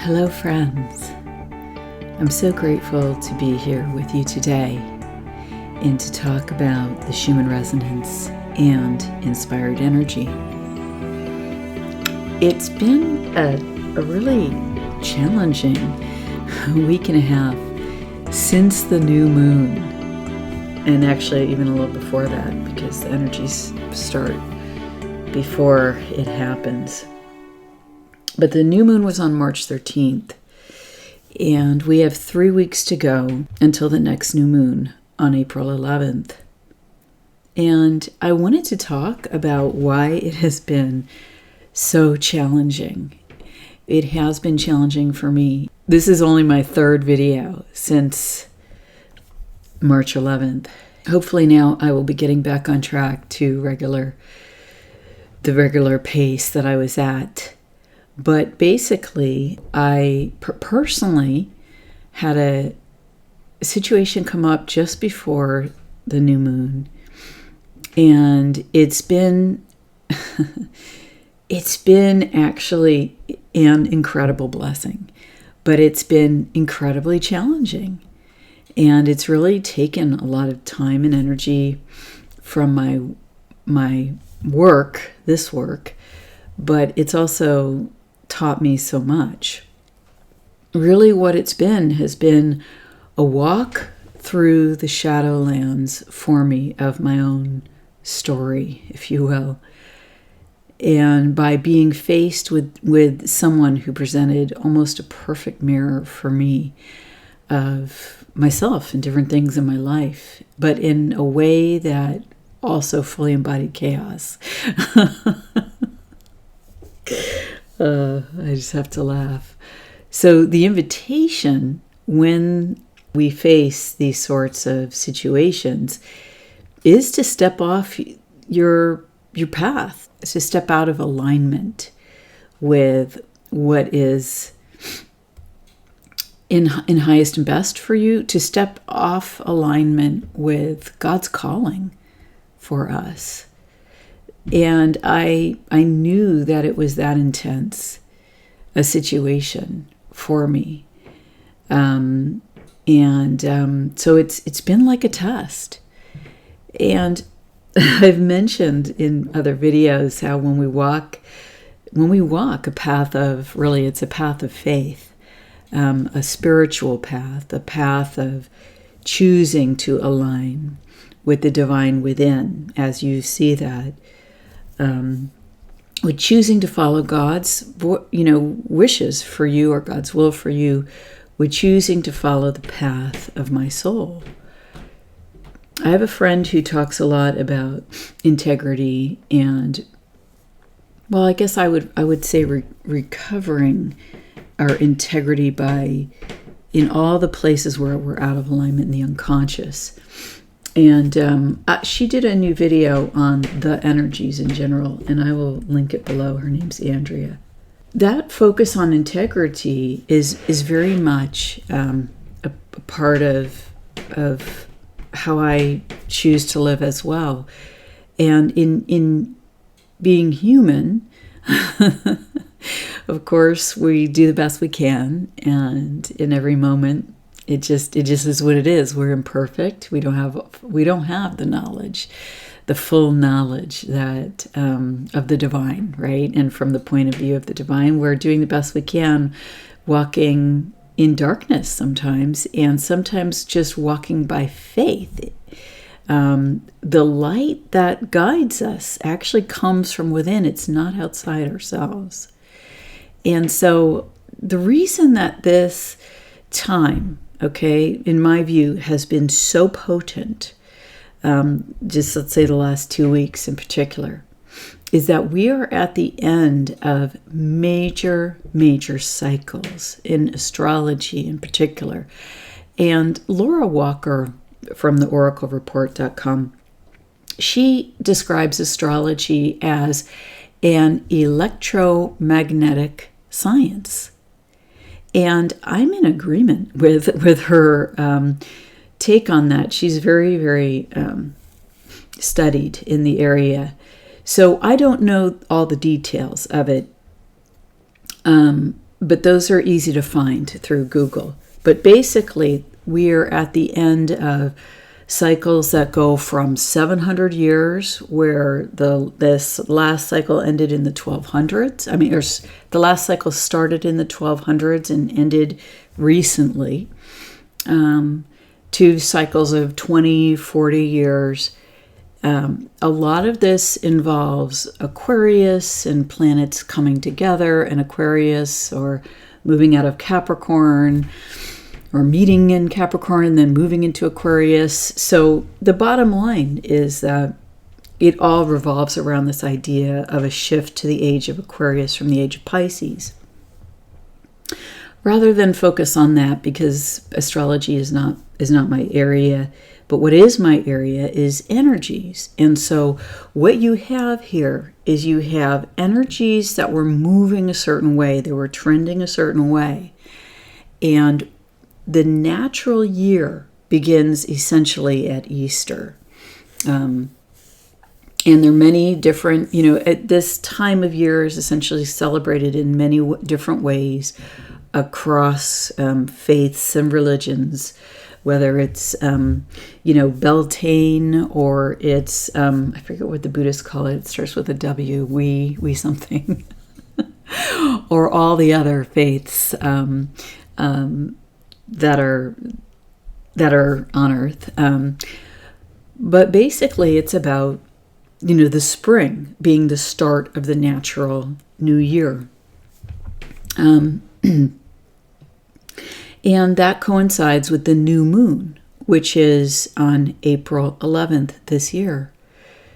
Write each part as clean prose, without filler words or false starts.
Hello, friends. I'm so grateful to be here with you today and to talk about the Schumann resonance and inspired energy. It's been a really challenging week and a half since the new moon, and actually even a little before that, because the energies start before it happens. But the new moon was on March 13th, and we have 3 weeks to go until the next new moon on April 11th. And I wanted to talk about why it has been so challenging. It has been challenging for me. This is only my third video since March 11th. Hopefully now I will be getting back on track to the regular pace that I was at. But basically, I personally had a situation come up just before the new moon, and it's been actually an incredible blessing, but it's been incredibly challenging, and it's really taken a lot of time and energy from my work, but it's also taught me so much. Really what it's been has been a walk through the shadowlands for me of my own story, if you will. And by being faced with someone who presented almost a perfect mirror for me of myself and different things in my life, but in a way that also fully embodied chaos. I just have to laugh. So the invitation when we face these sorts of situations is to step off your path, to step out of alignment with what is in highest and best for you, to step off alignment with God's calling for us. And I knew that it was that intense a situation for me. So it's been like a test. And I've mentioned in other videos how when we walk a path of, really it's a path of faith, a spiritual path, a path of choosing to align with the divine within, as you see that. With choosing to follow God's, wishes for you or God's will for you, with choosing to follow the path of my soul. I have a friend who talks a lot about integrity and, well, I guess I would say recovering our integrity by in all the places where we're out of alignment in the unconscious. And she did a new video on the energies in general, and I will link it below. Her name's Andrea. That focus on integrity is very much a part of how I choose to live as well. And in being human, of course, we do the best we can, and in every moment, it just is what it is. We're imperfect. We don't have the knowledge, the full knowledge that of the divine, right? And from the point of view of the divine, we're doing the best we can, walking in darkness sometimes, and sometimes just walking by faith. The light that guides us actually comes from within. It's not outside ourselves. And so the reason that this time, in my view, has been so potent, just let's say the last 2 weeks in particular, is that we are at the end of major cycles in astrology in particular. And Laura Walker from the oraclereport.com, she describes astrology as an electromagnetic science. And I'm in agreement with her take on that. She's very, very studied in the area. So I don't know all the details of it. but those are easy to find through Google. But basically, we are at the end of cycles that go from 700 years, where this last cycle ended in the 1200s. I mean, the last cycle started in the 1200s and ended recently, to cycles of 20, 40 years. A lot of this involves Aquarius and planets coming together, and Aquarius, or moving out of Capricorn, or meeting in Capricorn and then moving into Aquarius. So the bottom line is that it all revolves around this idea of a shift to the age of Aquarius from the age of Pisces. Rather than focus on that, because astrology is not my area, but what is my area is energies. And so what you have here is you have energies that were moving a certain way, they were trending a certain way. And the natural year begins essentially at Easter. And there are many different, at this time of year is essentially celebrated in many different ways across faiths and religions, whether it's, Beltane, or it's, I forget what the Buddhists call it. It starts with a W, we something, or all the other faiths that are on Earth. But basically it's about, the spring being the start of the natural new year. And that coincides with the new moon, which is on April 11th this year.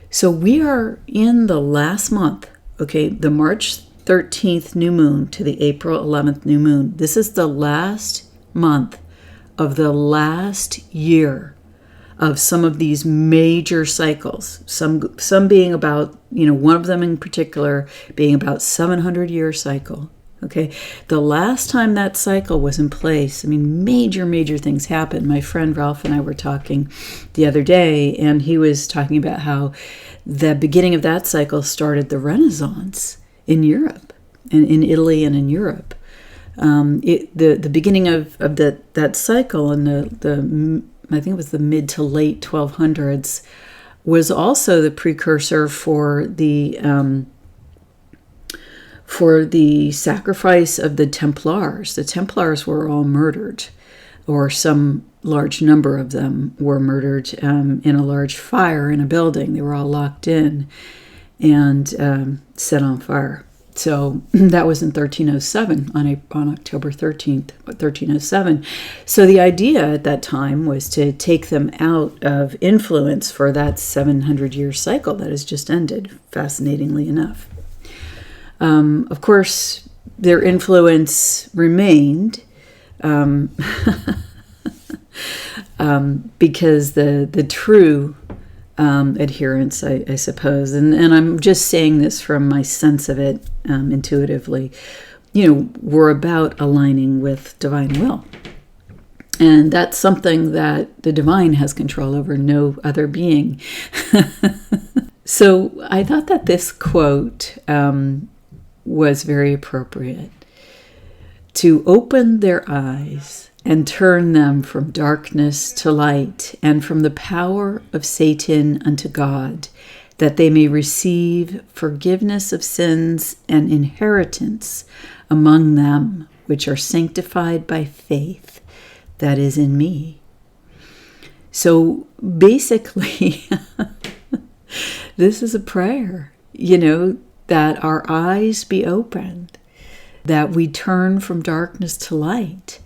So we are in the last month, okay, the March 13th new moon to the April 11th new moon. This is the last month of the last year of some of these major cycles, some being about, one of them in particular being about 700-year cycle. Okay, the last time that cycle was in place, major things happened. My friend Ralph and I were talking the other day, and he was talking about how the beginning of that cycle started the Renaissance in Europe, and in Italy and in Europe. The beginning of that cycle in the I think it was the mid to late 1200s was also the precursor for the sacrifice of the Templars. The Templars were all murdered, or some large number of them were murdered in a large fire in a building. They were all locked in and set on fire. So that was in 1307, on October 13th, 1307. So the idea at that time was to take them out of influence for that 700-year cycle that has just ended, fascinatingly enough. Of course, their influence remained because the true adherents, I suppose, and I'm just saying this from my sense of it intuitively, were about aligning with divine will. And that's something that the divine has control over, no other being. So I thought that this quote was very appropriate. To open their eyes and turn them from darkness to light, and from the power of Satan unto God, that they may receive forgiveness of sins and inheritance among them which are sanctified by faith that is in me. So basically, this is a prayer, that our eyes be opened, that we turn from darkness to light,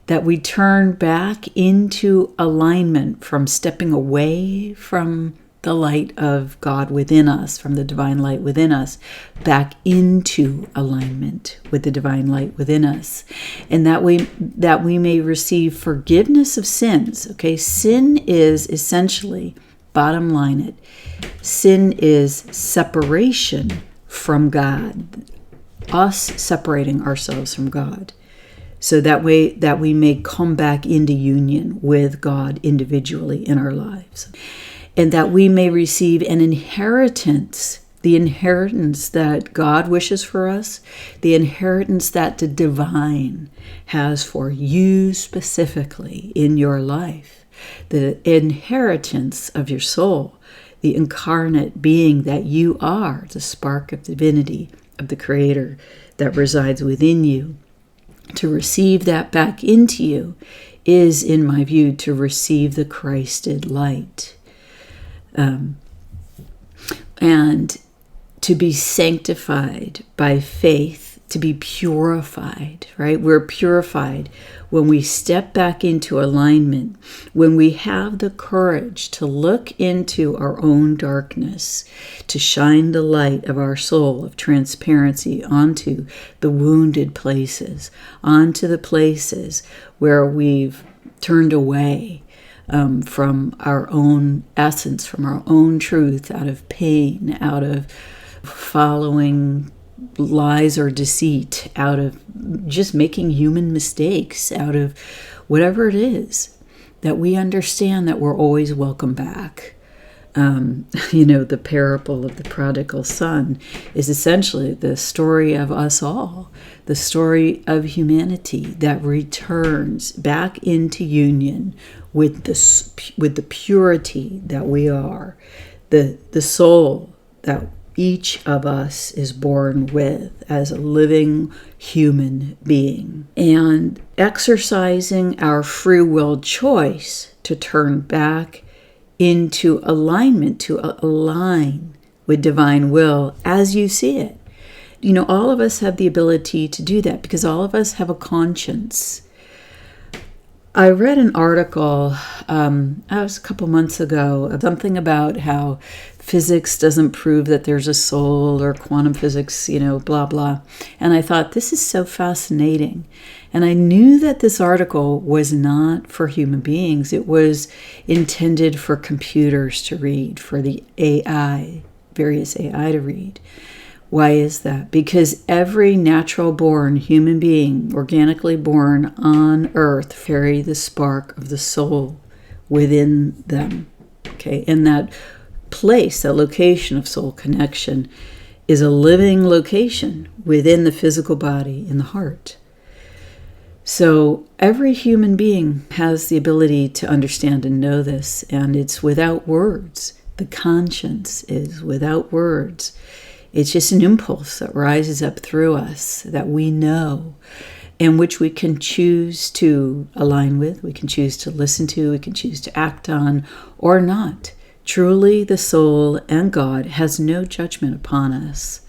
that we turn back into alignment from stepping away from the light of God within us, from the divine light within us, back into alignment with the divine light within us. And that we may receive forgiveness of sins. Okay, sin is essentially, bottom line it, sin is separation from God, us separating ourselves from God. So that we may come back into union with God individually in our lives. And that we may receive an inheritance the inheritance that God wishes for us, the inheritance that the divine has for you specifically in your life, the inheritance of your soul, the incarnate being that you are, the spark of divinity of the Creator that resides within you. To receive that back into you is, in my view, to receive the Christed light. And to be sanctified by faith, to be purified, right? We're purified when we step back into alignment, when we have the courage to look into our own darkness, to shine the light of our soul of transparency onto the wounded places, onto the places where we've turned away from our own essence, from our own truth, out of pain, out of following lies or deceit, out of just making human mistakes, out of whatever it is, that we understand that we're always welcome back. The parable of the prodigal son is essentially the story of us all, the story of humanity that returns back into union with the purity that we are, the soul that each of us is born with as a living human being, and exercising our free will choice to turn back into alignment, to align with divine will as you see it. All of us have the ability to do that because all of us have a conscience. I read an article, it was a couple months ago, something about how physics doesn't prove that there's a soul, or quantum physics, blah, blah. And I thought, this is so fascinating. And I knew that this article was not for human beings. It was intended for computers to read, for the AI, various AI to read. Why is that? Because every natural-born human being, organically born on earth, carry the spark of the soul within them. Okay, and that place, that location of soul connection, is a living location within the physical body, in the heart. So every human being has the ability to understand and know this, and it's without words. The conscience is without words. It's just an impulse that rises up through us that we know, and which we can choose to align with, we can choose to listen to, we can choose to act on, or not. Truly, the soul and God has no judgment upon us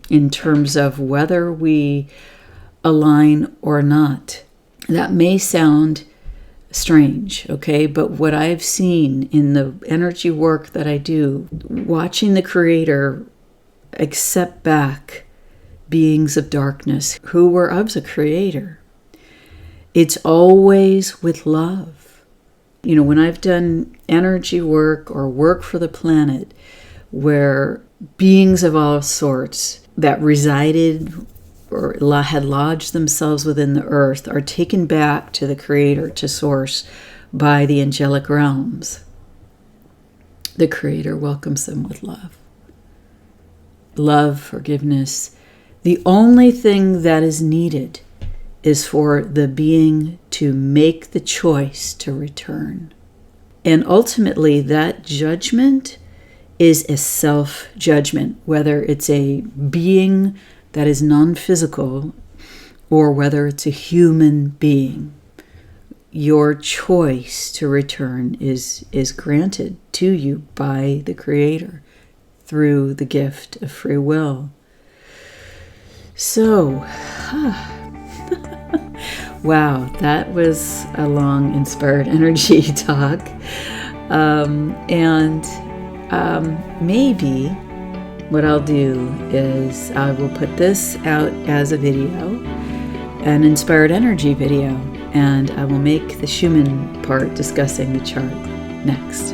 in terms of whether we align or not. That may sound strange, okay? But what I've seen in the energy work that I do, watching the Creator accept back beings of darkness who were of the Creator, it's always with love. When I've done energy work or work for the planet where beings of all sorts that resided or had lodged themselves within the earth are taken back to the Creator, to Source, by the angelic realms, the Creator welcomes them with love. Love, forgiveness. The only thing that is needed is for the being to make the choice to return. And ultimately, that judgment is a self-judgment, whether it's a being that is non-physical or whether it's a human being. Your choice to return is granted to you by the Creator through the gift of free will. So, wow, that was a long inspired energy talk. Maybe what I'll do is I will put this out as a video, an inspired energy video, and I will make the Schumann part discussing the chart next.